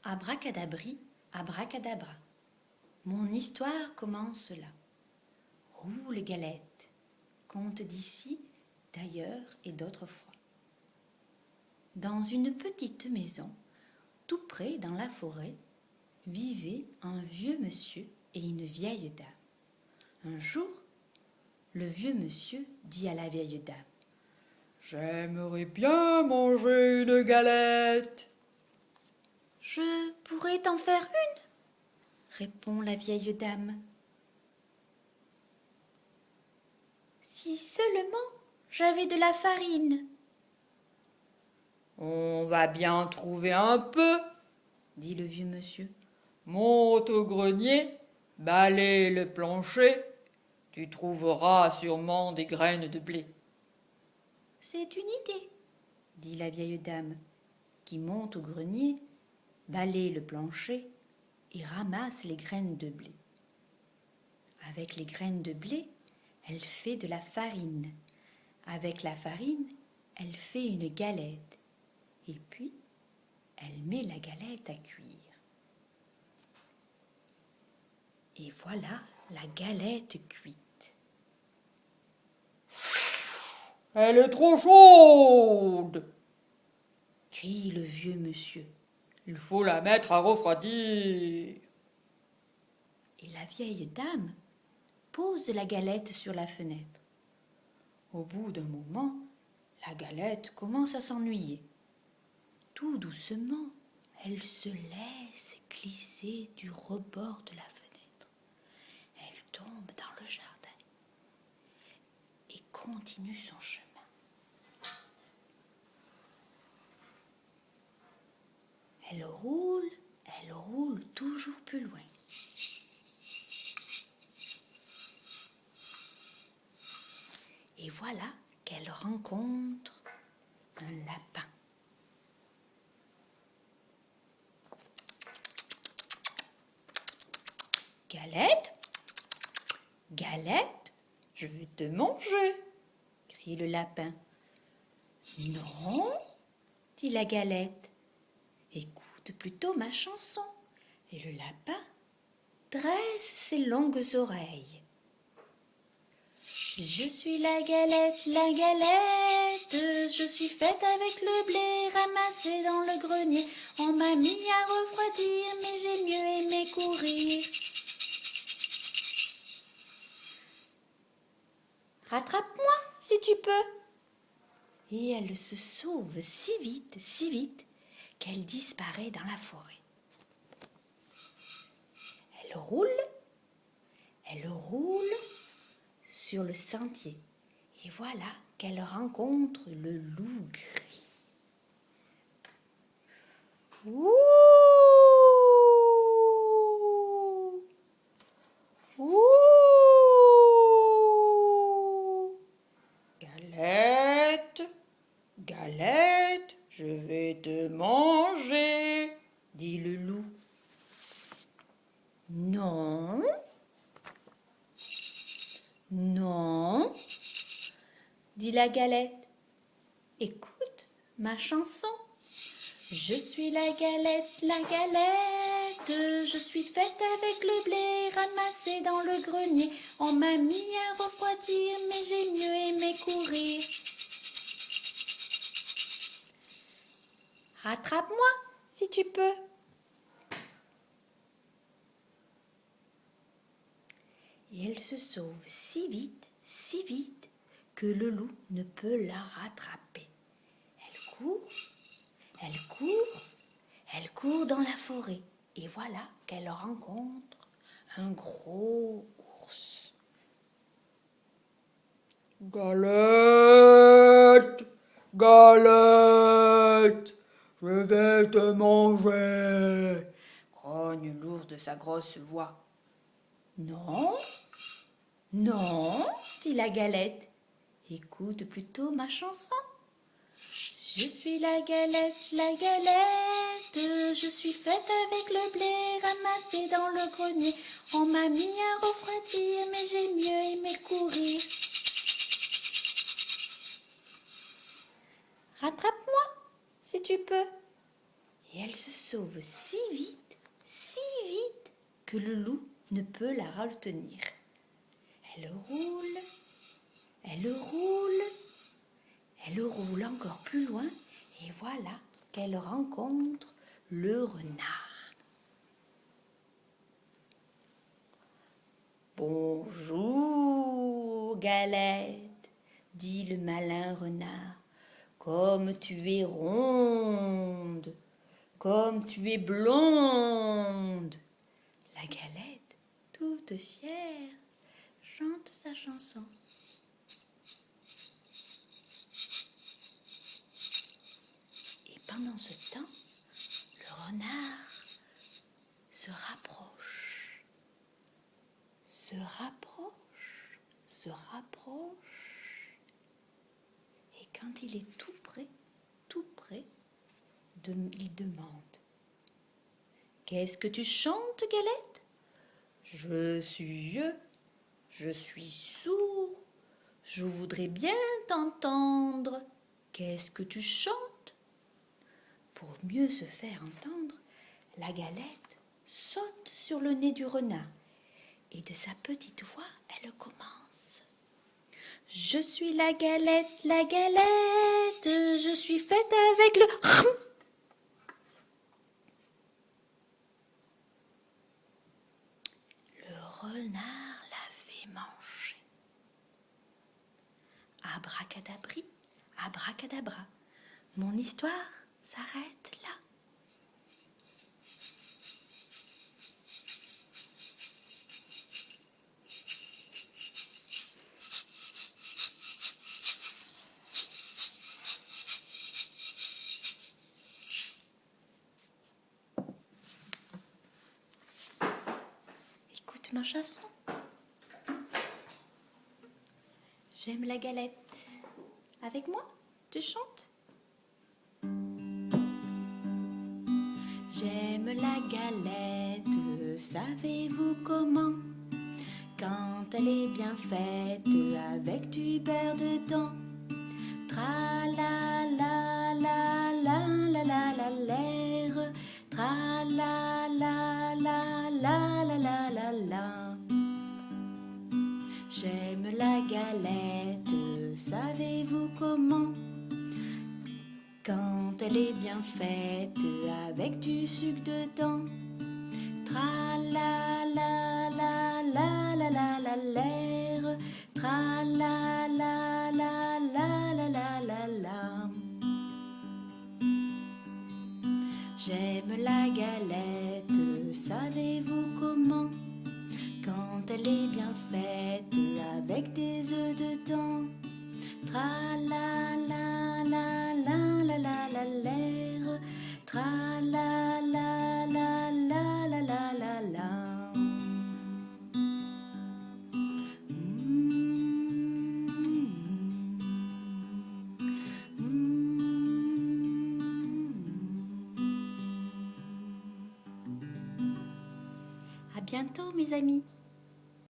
Abracadabri, abracadabra. Mon histoire commence là. Roule galette, conte d'ici, d'ailleurs et d'autrefois. Dans une petite maison, tout près dans la forêt, vivait un vieux monsieur et une vieille dame. Un jour, le vieux monsieur dit à la vieille dame: « J'aimerais bien manger une galette. »« Je pourrais t'en faire une, » répond la vieille dame. « Si seulement j'avais de la farine. »« On va bien trouver un peu, » dit le vieux monsieur. « Monte au grenier, balaye le plancher, tu trouveras sûrement des graines de blé. »« C'est une idée, » dit la vieille dame, qui monte au grenier, balaye le plancher et ramasse les graines de blé. Avec les graines de blé, elle fait de la farine. Avec la farine, elle fait une galette. Et puis, elle met la galette à cuire. Et voilà la galette cuite. « Elle est trop chaude !» crie le vieux monsieur. « Il faut la mettre à refroidir. » Et la vieille dame pose la galette sur la fenêtre. Au bout d'un moment, la galette commence à s'ennuyer. Tout doucement, elle se laisse glisser du rebord de la fenêtre. Elle tombe dans le jardin et continue son chemin. Elle roule toujours plus loin. Et voilà qu'elle rencontre un lapin. « Galette, galette, je vais te manger !» crie le lapin. « Non, » dit la galette, « écoute plutôt ma chanson. » Et le lapin dresse ses longues oreilles. Je suis la galette, je suis faite avec le blé ramassé dans le grenier. On m'a mis à refroidir, mais j'ai mieux aimé courir. Rattrape-moi si tu peux. Et elle se sauve si vite, qu'elle disparaît dans la forêt. Elle roule sur le sentier. Et voilà qu'elle rencontre le loup gris. Ouh! Ouh! Galette, galette, je vais te manger, dit le loup. Non, non, dit la galette. Écoute ma chanson. Je suis la galette, je suis faite avec le blé ramassé dans le grenier. On m'a mis à refroidir, mais j'ai mieux aimé courir. Rattrape-moi si tu peux. Et elle se sauve si vite, que le loup ne peut la rattraper. Elle court dans la forêt. Et voilà qu'elle rencontre un gros ours. Galette, galette, je vais te manger, grogne l'ours de sa grosse voix. Non, non, dit la galette. Écoute plutôt ma chanson. Je suis la galette, je suis faite avec le blé ramassé dans le grenier. On m'a mis à refroidir, mais j'ai mieux aimé courir. Rattrape-moi, si tu peux. Et elle se sauve si vite que le loup ne peut la retenir. Elle roule, elle roule, elle roule encore plus loin et voilà qu'elle rencontre le renard. Bonjour, Galette, dit le malin renard. Comme tu es ronde, comme tu es blonde. La Galette, toute fière, chante sa chanson. Et pendant ce temps, le renard se rapproche, se rapproche, se rapproche. Et quand il est tout près, il demande: Qu'est-ce que tu chantes, Galette? Je suis sourd, je voudrais bien t'entendre. Qu'est-ce que tu chantes? Pour mieux se faire entendre, la Galette saute sur le nez du renard et de sa petite voix, elle commence. Je suis la galette, je suis faite avec le... Le renard l'avait mangé. Abracadabri, abracadabra, mon histoire s'arrête là. Écoute ma chanson. J'aime la galette. Avec moi, tu chantes? J'aime la galette, savez-vous comment? Quand elle est bien faite, avec du beurre dedans. Tra la la la la la la la l'air. Tra la la la la la la la la. J'aime la galette, savez-vous comment? Quand elle est bien faite, avec du sucre dedans. Tra la la la la la la la l'air. Tra la la la la la la la la. J'aime la galette, savez-vous comment? Quand elle est bien faite, avec des œufs dedans. Tra la la la la la la la l'air. Tra la la la la la la la la. À bientôt mes amis.